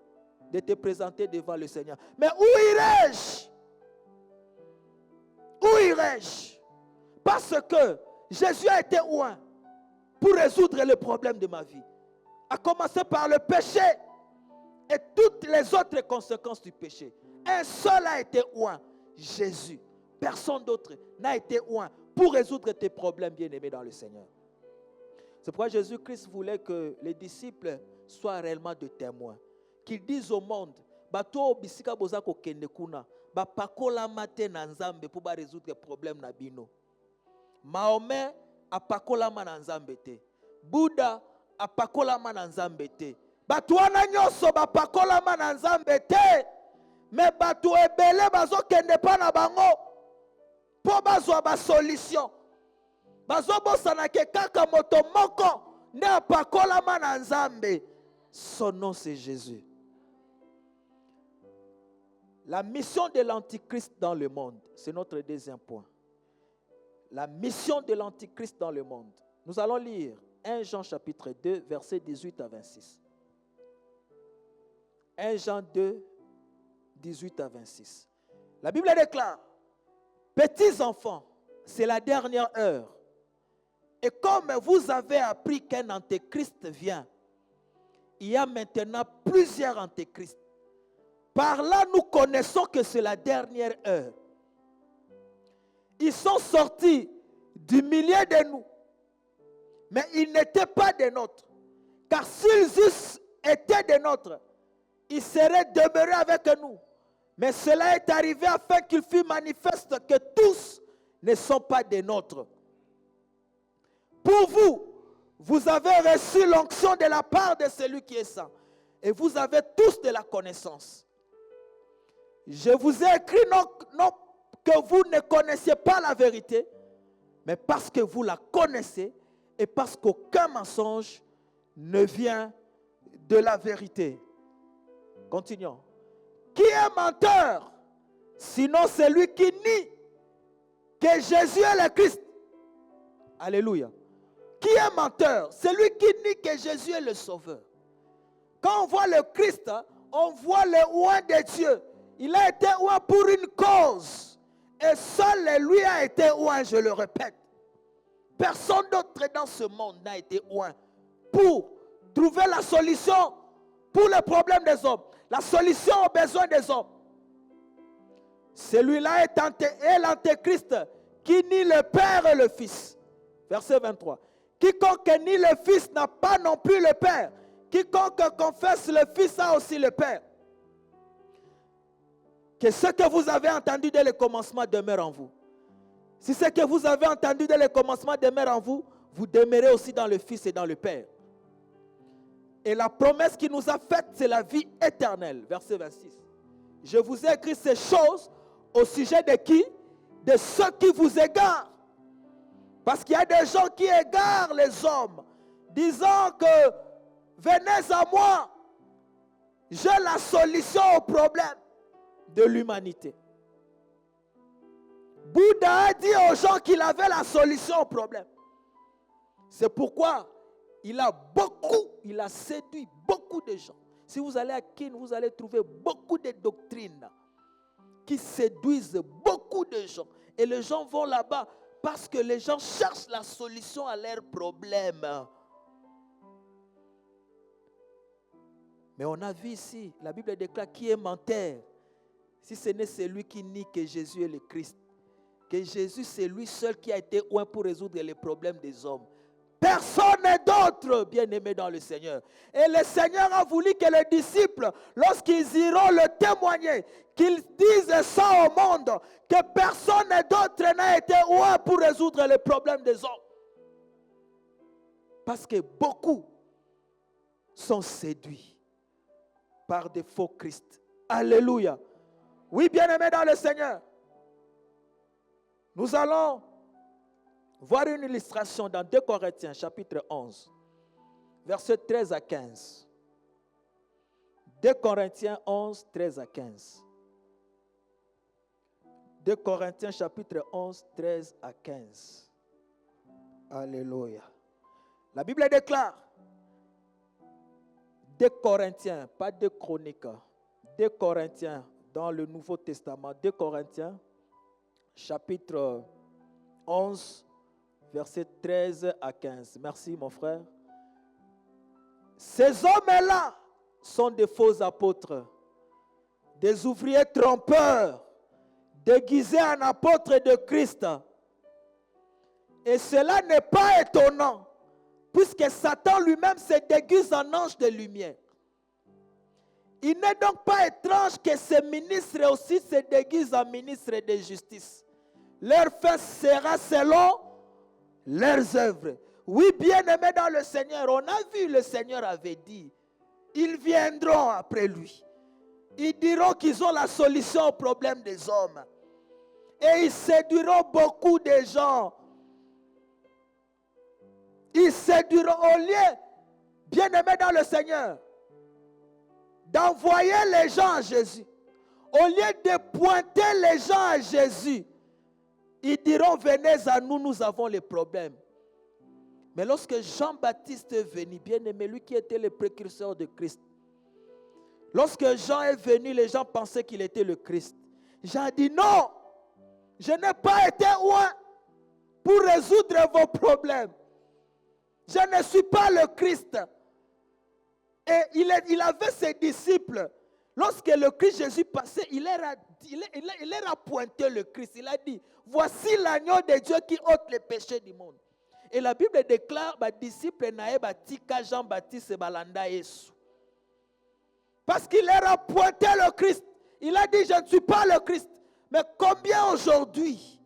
de te présenter devant le Seigneur. Mais où irai-je? Où irai-je? Parce que Jésus a été oint pour résoudre les problèmes de ma vie. À commencer par le péché et toutes les autres conséquences du péché. Un seul a été oint, Jésus. Personne d'autre n'a été oint pour résoudre tes problèmes, bien-aimés dans le Seigneur. C'est pourquoi Jésus-Christ voulait que les disciples soient réellement de témoins. Qu'ils disent au monde, bato bisika bozako kende kuna, ba pakola mate na nzambe pour résoudre les problèmes na bino. Mahomet a pakola na nzambe te. Bouddha a pakola na nzambe te. Bato wana nyoso ba pakola na nzambe te. Mais bato ebele bazo kende pa na bango po bazwa ba solution. Bazo bosana ke kaka moto moko ne apakola na nzambe. Son nom c'est Jésus. La mission de l'Antichrist dans le monde, c'est notre deuxième point. La mission de l'Antichrist dans le monde. Nous allons lire 1 Jean chapitre 2, versets 18 à 26. 1 Jean 2, 18 à 26. La Bible déclare, petits enfants, c'est la dernière heure. Et comme vous avez appris qu'un antéchrist vient, il y a maintenant plusieurs antéchrists. Par là, nous connaissons que c'est la dernière heure. Ils sont sortis du milieu de nous, mais ils n'étaient pas des nôtres. Car s'ils eussent été des nôtres, ils seraient demeurés avec nous. Mais cela est arrivé afin qu'il fût manifeste que tous ne sont pas des nôtres. Pour vous, vous avez reçu l'onction de la part de celui qui est saint. Et vous avez tous de la connaissance. Je vous ai écrit non que vous ne connaissiez pas la vérité, mais parce que vous la connaissez et parce qu'aucun mensonge ne vient de la vérité. Continuons. Qui est menteur? Sinon celui qui nie que Jésus est le Christ. Alléluia. Qui est menteur? Celui qui nie que Jésus est le Sauveur. Quand on voit le Christ, on voit le oint de Dieu. Il a été oint pour une cause. Et seul lui a été oint, je le répète. Personne d'autre dans ce monde n'a été oint pour trouver la solution pour les problèmes des hommes. La solution aux besoins des hommes. Celui-là est l'antéchrist qui nie le Père et le Fils. Verset 23. Quiconque nie le Fils n'a pas non plus le Père. Quiconque confesse le Fils a aussi le Père. Que ce que vous avez entendu dès le commencement demeure en vous. Si ce que vous avez entendu dès le commencement demeure en vous, vous demeurez aussi dans le Fils et dans le Père. Et la promesse qu'il nous a faite, c'est la vie éternelle. Verset 26. Je vous ai écrit ces choses au sujet de qui? De ceux qui vous égarent. Parce qu'il y a des gens qui égarent les hommes, disant que venez à moi, j'ai la solution au problème de l'humanité. Bouddha a dit aux gens qu'il avait la solution au problème. C'est pourquoi il a séduit beaucoup de gens. Si vous allez à Kin, vous allez trouver beaucoup de doctrines qui séduisent beaucoup de gens. Et les gens vont là-bas parce que les gens cherchent la solution à leurs problèmes. Mais on a vu ici, la Bible déclare qui est menteur. Si ce n'est celui qui nie que Jésus est le Christ, que Jésus c'est lui seul qui a été oint pour résoudre les problèmes des hommes. Personne d'autre, bien-aimé dans le Seigneur. Et le Seigneur a voulu que les disciples, lorsqu'ils iront le témoigner, qu'ils disent ça au monde, que personne d'autre n'a été oint pour résoudre les problèmes des hommes. Parce que beaucoup sont séduits par des faux Christ. Alléluia. Oui, bien-aimé dans le Seigneur. Nous allons voir une illustration dans 2 Corinthiens chapitre 11, versets 13 à 15. 2 Corinthiens 11, 13 à 15. 2 Corinthiens chapitre 11, 13 à 15. Alléluia. La Bible déclare, 2 Corinthiens, pas 2 Chroniques, 2 Corinthiens dans le Nouveau Testament, 2 Corinthiens chapitre 11, versets 13 à 15. Merci mon frère. Ces hommes-là sont des faux apôtres, des ouvriers trompeurs, déguisés en apôtres de Christ. Et cela n'est pas étonnant, puisque Satan lui-même se déguise en ange de lumière. Il n'est donc pas étrange que ces ministres aussi se déguisent en ministres de justice. Leur fin sera selon leurs œuvres. Oui, bien-aimés dans le Seigneur, on a vu, le Seigneur avait dit, ils viendront après lui. Ils diront qu'ils ont la solution au problème des hommes. Et ils séduiront beaucoup de gens. Ils séduiront au lieu, bien-aimés dans le Seigneur, d'envoyer les gens à Jésus. Au lieu de pointer les gens à Jésus, ils diront, venez à nous, nous avons les problèmes. Mais lorsque Jean-Baptiste est venu, bien-aimé, lui qui était le précurseur de Christ, lorsque Jean est venu, les gens pensaient qu'il était le Christ. Jean a dit, non, je n'ai pas été loin pour résoudre vos problèmes. Je ne suis pas le Christ. Et il avait ses disciples. Lorsque le Christ Jésus passait, il leur a pointé le Christ. Il a dit, voici l'agneau de Dieu qui ôte les péchés du monde. Et la Bible déclare, les disciples n'avaient pas tika Jean-Baptiste et Balanda Yesu. Parce qu'il leur a pointé le Christ. Il a dit, je ne suis pas le Christ. Mais combien aujourd'hui,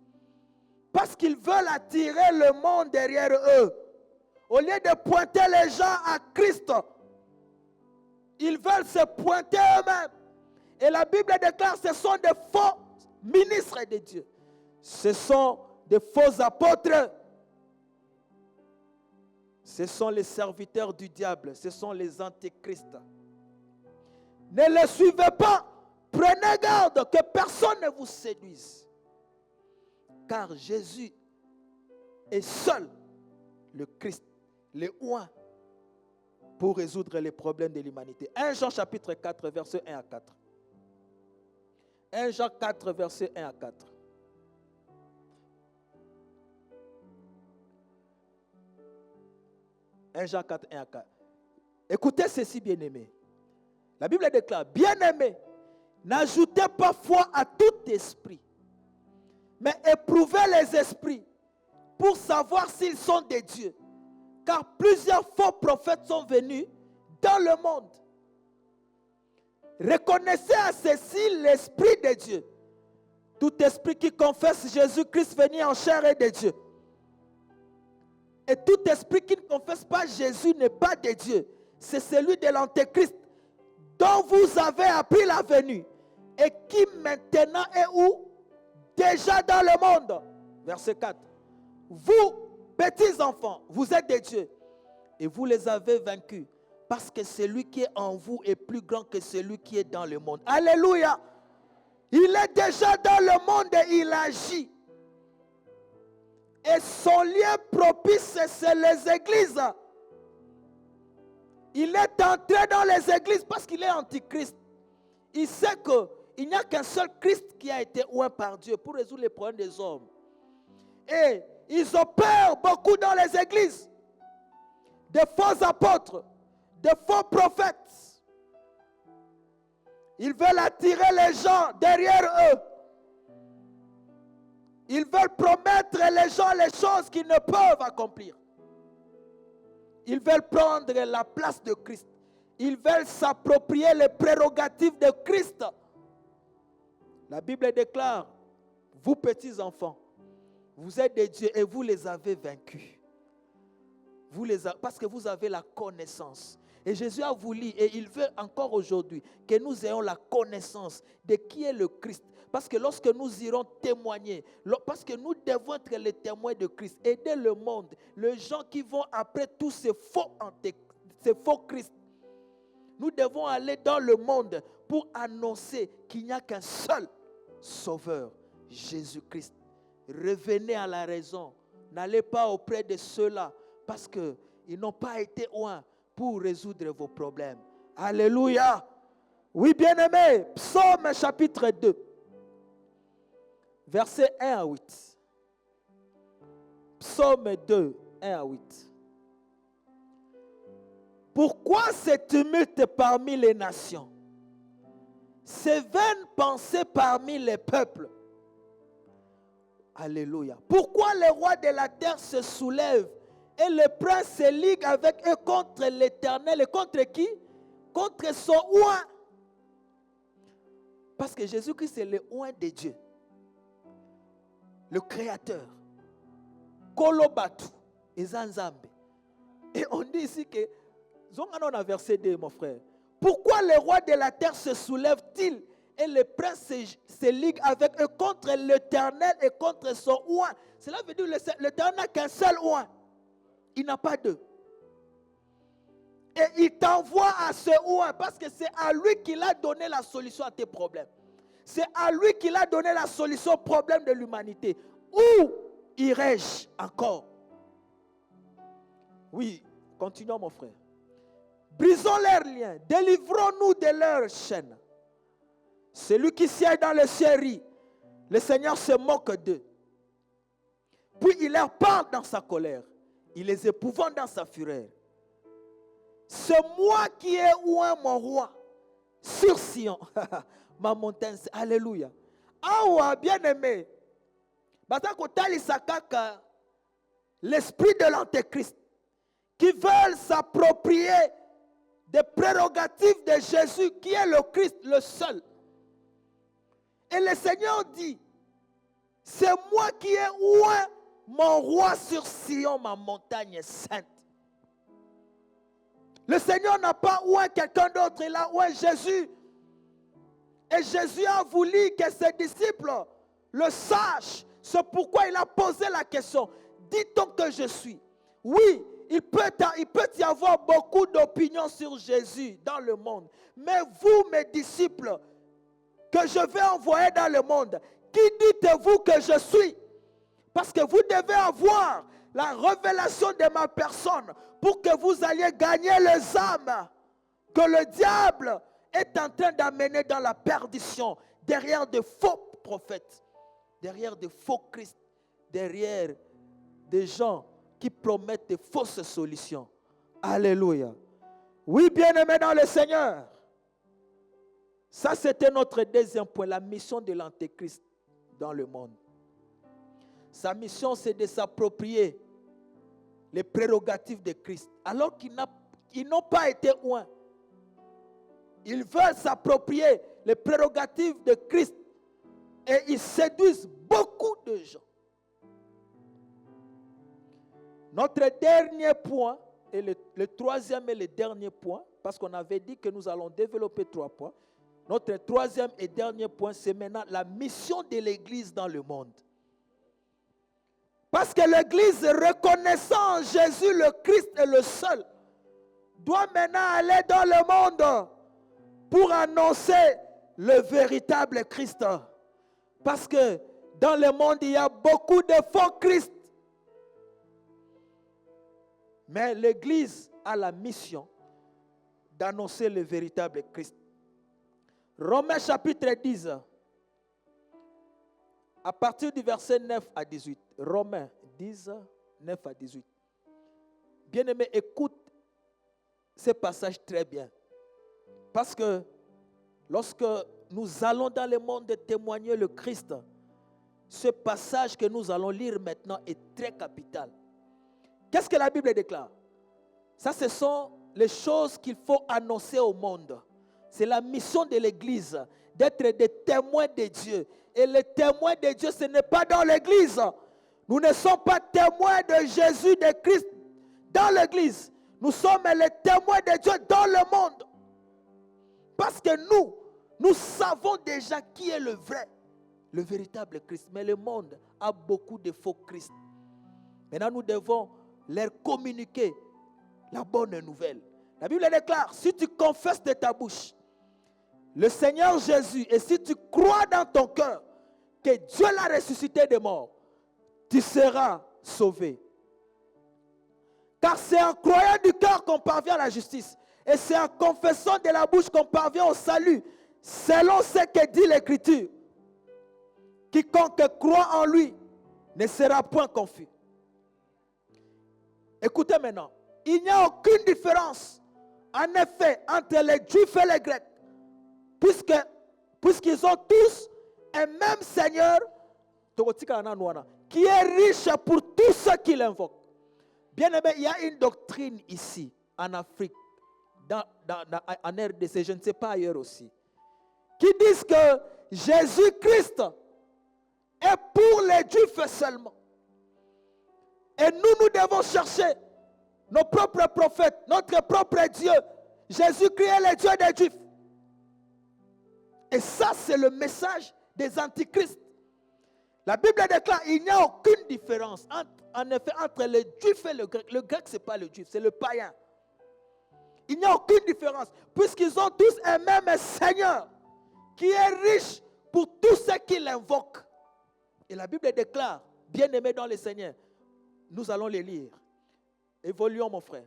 parce qu'ils veulent attirer le monde derrière eux, au lieu de pointer les gens à Christ, ils veulent se pointer eux-mêmes. Et la Bible déclare que ce sont des faux ministres de Dieu. Ce sont des faux apôtres. Ce sont les serviteurs du diable. Ce sont les antéchrists. Ne les suivez pas. Prenez garde que personne ne vous séduise. Car Jésus est seul le Christ, le oint, pour résoudre les problèmes de l'humanité. 1 Jean chapitre 4, verset 1 à 4. 1 Jean 4, verset 1 à 4. Jean 4, 1 à 4. Écoutez ceci, bien-aimés. La Bible déclare, bien-aimés, n'ajoutez pas foi à tout esprit, mais éprouvez les esprits pour savoir s'ils sont de Dieu. Car plusieurs faux prophètes sont venus dans le monde. Reconnaissez à ceci l'Esprit de Dieu. Tout esprit qui confesse Jésus-Christ venu en chair est de Dieu. Et tout esprit qui ne confesse pas Jésus n'est pas de Dieu. C'est celui de l'Antéchrist dont vous avez appris la venue et qui maintenant est où? Déjà dans le monde. Verset 4. Vous, petits enfants, vous êtes des dieux et vous les avez vaincus parce que celui qui est en vous est plus grand que celui qui est dans le monde. Alléluia. Il est déjà dans le monde et il agit. Et son lieu propice, c'est les églises. Il est entré dans les églises parce qu'il est antichrist. Il sait qu'il n'y a qu'un seul Christ qui a été oint par Dieu pour résoudre les problèmes des hommes. Et ils opèrent beaucoup dans les églises. De faux apôtres, de faux prophètes. Ils veulent attirer les gens derrière eux. Ils veulent promettre les gens les choses qu'ils ne peuvent accomplir. Ils veulent prendre la place de Christ. Ils veulent s'approprier les prérogatives de Christ. La Bible déclare, vous petits enfants, vous êtes des dieux et vous les avez vaincus. parce que vous avez la connaissance. Et Jésus a voulu, et il veut encore aujourd'hui, que nous ayons la connaissance de qui est le Christ. Parce que lorsque nous irons témoigner, parce que nous devons être les témoins de Christ, aider le monde, les gens qui vont après tous ces faux Christ. Nous devons aller dans le monde pour annoncer qu'il n'y a qu'un seul Sauveur, Jésus-Christ. Revenez à la raison. N'allez pas auprès de ceux-là parce qu'ils n'ont pas été loin pour résoudre vos problèmes. Alléluia. Oui, bien-aimés, Psaume chapitre 2, versets 1 à 8. Psaume 2, 1 à 8. Pourquoi ce tumulte parmi les nations? Ces vaines pensées parmi les peuples? Alléluia. Pourquoi les rois de la terre se soulèvent et les princes se liguent avec eux contre l'Éternel? Et contre qui? Contre son oint. Parce que Jésus-Christ est le oint de Dieu. Le Créateur. Kolobatu. Et Zanzambe. Et on dit ici que, on a verset 2, mon frère. Pourquoi les rois de la terre se soulèvent-ils et les princes se liguent avec eux contre l'Éternel et contre son oint? Cela veut dire que l'Éternel n'a qu'un seul oint. Il n'a pas deux. Et il t'envoie à ce oint parce que c'est à lui qu'il a donné la solution à tes problèmes. C'est à lui qu'il a donné la solution aux problèmes de l'humanité. Où irai-je encore? Oui, continuons mon frère. Brisons leurs liens, délivrons-nous de leurs chaînes. Celui qui siège dans le ciel rit, le Seigneur se moque d'eux. Puis il leur parle dans sa colère, il les épouvante dans sa fureur. C'est moi qui ai oint mon roi sur Sion, ma montagne. Alléluia. Ah, bien-aimé, l'esprit de l'Antéchrist qui veulent s'approprier des prérogatives de Jésus qui est le Christ, le seul. Et le Seigneur dit, c'est moi qui ai oint mon roi sur Sion, ma montagne sainte. Le Seigneur n'a pas oint quelqu'un d'autre, il a oint Jésus. Et Jésus a voulu que ses disciples le sachent. C'est pourquoi il a posé la question, dit-on que je suis? Oui, il peut y avoir beaucoup d'opinions sur Jésus dans le monde. Mais vous, mes disciples, que je vais envoyer dans le monde, qui dites-vous que je suis? Parce que vous devez avoir la révélation de ma personne pour que vous alliez gagner les âmes que le diable est en train d'amener dans la perdition, derrière de faux prophètes, derrière de faux Christ, derrière des gens qui promettent de fausses solutions. Alléluia. Oui, bien-aimés dans le Seigneur. Ça, c'était notre deuxième point, la mission de l'Antéchrist dans le monde. Sa mission, c'est de s'approprier les prérogatives de Christ, alors qu'ils n'ont pas été oints. Ils veulent s'approprier les prérogatives de Christ et ils séduisent beaucoup de gens. Notre dernier point, et le troisième et le dernier point, parce qu'on avait dit que nous allons développer 3 points. Notre troisième et dernier point, c'est maintenant la mission de l'Église dans le monde. Parce que l'Église, reconnaissant Jésus le Christ est le seul, doit maintenant aller dans le monde pour annoncer le véritable Christ. Parce que dans le monde, il y a beaucoup de faux Christ. Mais l'Église a la mission d'annoncer le véritable Christ. Romains chapitre 10, à partir du verset 9 à 18. Romains 10, 9 à 18. Bien-aimé, écoute ce passage très bien. Parce que lorsque nous allons dans le monde témoigner le Christ, ce passage que nous allons lire maintenant est très capital. Qu'est-ce que la Bible déclare? Ça, ce sont les choses qu'il faut annoncer au monde. C'est la mission de l'Église, d'être des témoins de Dieu. Et les témoins de Dieu, ce n'est pas dans l'Église. Nous ne sommes pas témoins de Jésus, de Christ, dans l'église, nous sommes les témoins de Dieu dans le monde. Parce que nous savons déjà qui est le vrai, le véritable Christ. Mais le monde a beaucoup de faux Christ. Maintenant, nous devons leur communiquer la bonne nouvelle. La Bible déclare, si tu confesses de ta bouche le Seigneur Jésus, et si tu crois dans ton cœur que Dieu l'a ressuscité des morts, tu seras sauvé. Car c'est en croyant du cœur qu'on parvient à la justice. Et c'est en confessant de la bouche qu'on parvient au salut, selon ce que dit l'Écriture. Quiconque croit en lui ne sera point confus. Écoutez maintenant, il n'y a aucune différence, en effet, entre les Juifs et les Grecs, puisqu'ils ont tous un même Seigneur, qui est riche pour tous ceux qui l'invoquent. Bien aimé, il y a une doctrine ici, en Afrique, en RDC, je ne sais pas ailleurs aussi, qui disent que Jésus-Christ est pour les Juifs seulement. Et nous devons chercher nos propres prophètes, notre propre Dieu. Jésus-Christ est le Dieu des Juifs. Et ça, c'est le message des antichrists. La Bible déclare qu'il n'y a aucune différence en effet entre les Juifs et le Grec. Le Grec, ce n'est pas le Juif, c'est le païen. Il n'y a aucune différence, puisqu'ils ont tous un même Seigneur qui est riche pour tous ceux qui l'invoquent. Et la Bible déclare, bien-aimés dans le Seigneur, nous allons les lire. Évoluons, mon frère.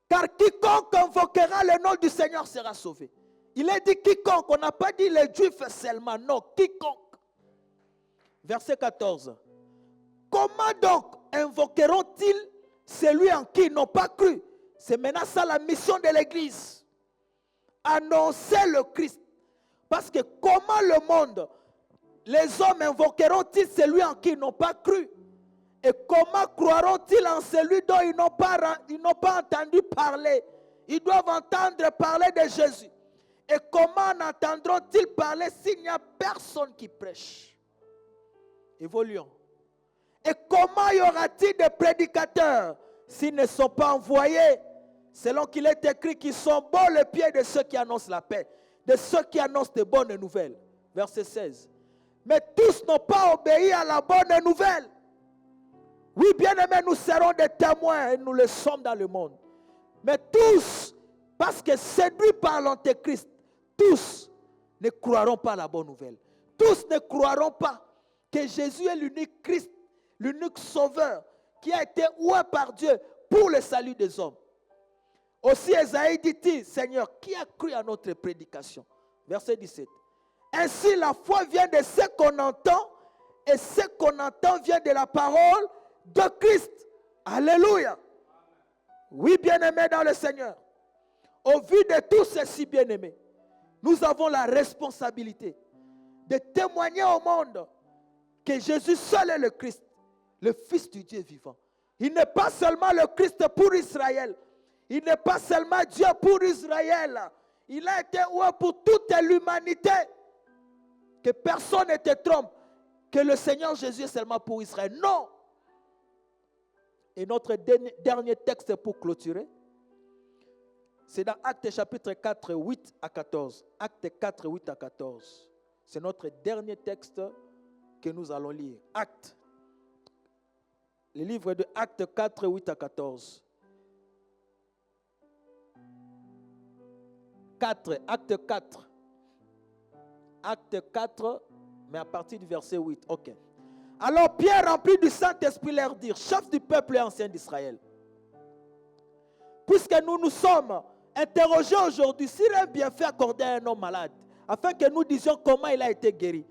Car quiconque invoquera le nom du Seigneur sera sauvé. Il est dit quiconque, on n'a pas dit les Juifs seulement, non, quiconque. Verset 14. Comment donc invoqueront-ils celui en qui ils n'ont pas cru? C'est maintenant ça la mission de l'Église. Annoncer le Christ. Parce que comment le monde, les hommes invoqueront-ils celui en qui ils n'ont pas cru? Et comment croiront-ils en celui dont ils n'ont pas entendu parler? Ils doivent entendre parler de Jésus. Et comment entendront-ils parler s'il n'y a personne qui prêche? Évoluons. Et comment y aura-t-il de prédicateurs s'ils ne sont pas envoyés? Selon qu'il est écrit qu'ils sont bons les pieds de ceux qui annoncent la paix, de ceux qui annoncent de bonnes nouvelles. Verset 16. Mais tous n'ont pas obéi à la bonne nouvelle. Oui, bien-aimés, nous serons des témoins et nous le sommes dans le monde. Mais tous, parce que séduits par l'Antéchrist, tous ne croiront pas à la bonne nouvelle. Tous ne croiront pas que Jésus est l'unique Christ, l'unique Sauveur qui a été oué par Dieu pour le salut des hommes. Aussi Esaïe dit-il, Seigneur, qui a cru à notre prédication? Verset 17. Ainsi la foi vient de ce qu'on entend, et ce qu'on entend vient de la parole de Christ. Alléluia. Oui, bien-aimés dans le Seigneur. Au vu de tout ceci, bien-aimés, nous avons la responsabilité de témoigner au monde que Jésus seul est le Christ, le Fils du Dieu vivant. Il n'est pas seulement le Christ pour Israël. Il n'est pas seulement Dieu pour Israël. Il a été oué pour toute l'humanité. Que personne ne te trompe que le Seigneur Jésus est seulement pour Israël. Non. Et notre dernier texte pour clôturer, c'est dans Actes chapitre 4, 8 à 14. Actes 4, 8 à 14. C'est notre dernier texte que nous allons lire. Actes. Le livre de Actes 4, 8 à 14. 4, Acte 4. Acte 4, mais à partir du verset 8. Ok. Alors Pierre, rempli du Saint-Esprit, leur dit, chef du peuple et ancien d'Israël, puisque nous nous sommes interrogés aujourd'hui s'il est bien fait accorder à un homme malade, afin que nous disions comment il a été guéri.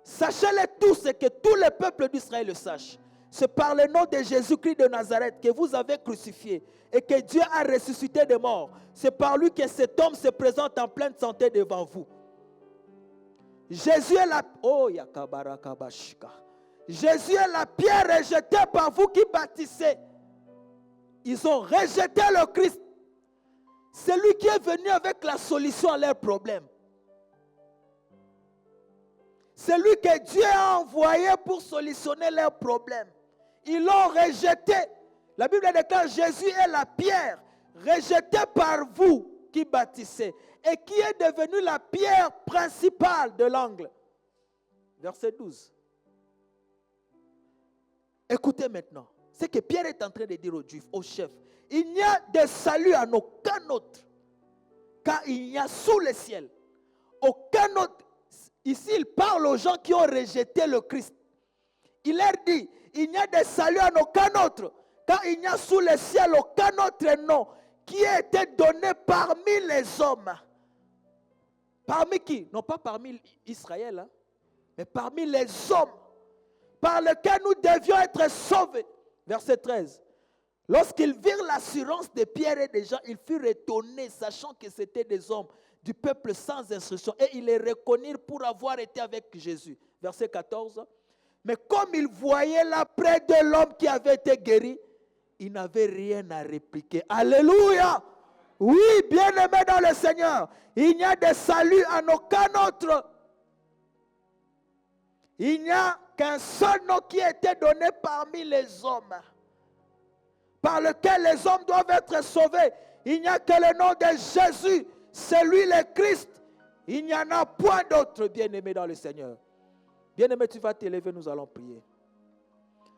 Sachez-le tous et que tout le peuple d'Israël le sache. C'est par le nom de Jésus-Christ de Nazareth que vous avez crucifié et que Dieu a ressuscité des morts. C'est par lui que cet homme se présente en pleine santé devant vous. Jésus est la... Oh, Jésus est la pierre rejetée par vous qui bâtissez. Ils ont rejeté le Christ. C'est lui qui est venu avec la solution à leurs problèmes. C'est lui que Dieu a envoyé pour solutionner leurs problèmes. Ils l'ont rejeté. La Bible déclare Jésus est la pierre rejetée par vous qui bâtissez et qui est devenue la pierre principale de l'angle. Verset 12. Écoutez maintenant ce que Pierre est en train de dire aux Juifs, aux chefs. Il n'y a de salut en aucun autre, car il n'y a sous le ciel aucun autre. Ici, il parle aux gens qui ont rejeté le Christ. Il leur dit, il n'y a de salut en aucun autre, car il n'y a sous le ciel aucun autre nom qui a été donné parmi les hommes. Parmi qui? Non pas parmi Israël, hein, mais parmi les hommes, par lesquels nous devions être sauvés. Verset 13. Lorsqu'ils virent l'assurance de Pierre et des gens, ils furent étonnés, sachant que c'était des hommes du peuple sans instruction. Et ils les reconnurent pour avoir été avec Jésus. Verset 14. Mais comme ils voyaient là près de l'homme qui avait été guéri, ils n'avaient rien à répliquer. Alléluia! Oui, bien-aimés dans le Seigneur, il n'y a de salut en aucun autre. Il n'y a qu'un seul nom qui a été donné parmi les hommes, par lequel les hommes doivent être sauvés. Il n'y a que le nom de Jésus, c'est lui le Christ. Il n'y en a point d'autre, bien-aimé dans le Seigneur. Bien-aimé, tu vas t'élever, nous allons prier.